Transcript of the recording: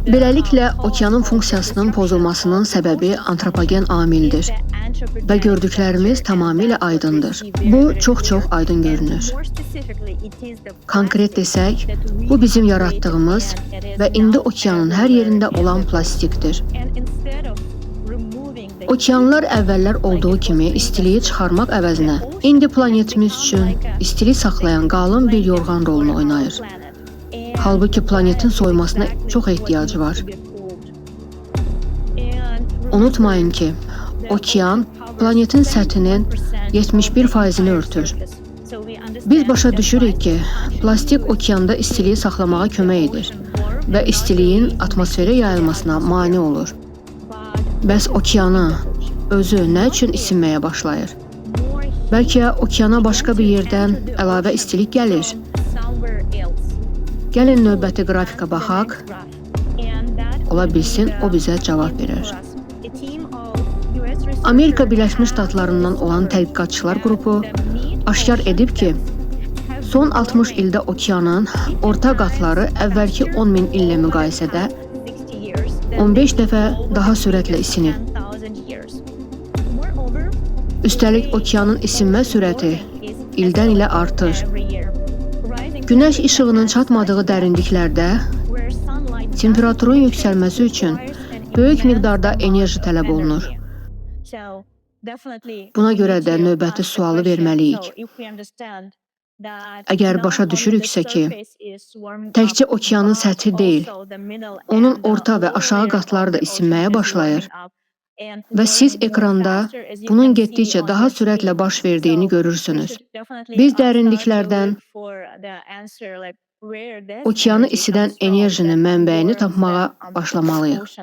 Beləliklə, okeanın funksiyasının pozulmasının səbəbi antropogen amildir və gördüklərimiz tamamilə aydındır. Bu, çox aydın görünür. Konkret desək, bu bizim yaratdığımız və indi okeanın hər yerində olan plastikdir. Okeanlar əvvəllər olduğu kimi istiliyi çıxarmaq əvəzinə, indi planetimiz üçün istilik saxlayan qalın bir yorğan rolunu oynayır. Halbuki planetin soyumasına çox ehtiyacı var. Unutmayın ki, okean planetin səthinin 71%-ni örtür. Biz başa düşürük ki, plastik okeanda istiliyi saxlamağa kömək edir və istiliyin atmosferə yayılmasına mane olur. Bəs okeana, özü nə üçün isinməyə başlayır? Bəlkə okeana başqa bir yerdən əlavə istilik gəlir? Gəlin növbəti qrafika baxaq. Ola bilsin, o bizə cavab verir. Amerika Birləşmiş Ştatlarından olan tədqiqatçılar qrupu aşkar edib ki, son 60 ildə okeanın orta qatları əvvəlki 10.000 illə müqayisədə 15 dəfə daha sürətlə isinib. Üstəlik, okeanın isinmə sürəti ildən ilə artır. Günəş işığının çatmadığı dərinliklərdə temperaturun yüksəlməsi üçün böyük miqdarda enerji tələb olunur. Buna görə də növbəti sualı verməliyik. Əgər başa düşürüksə ki, təkcə okeanın səthi deyil, onun orta və aşağı qatları da isinməyə başlayır və siz ekranda bunun getdikcə daha sürətlə baş verdiyini görürsünüz. Biz dərinliklərdən okeanı isidən enerjinin mənbəyini tapmağa başlamalıyıq.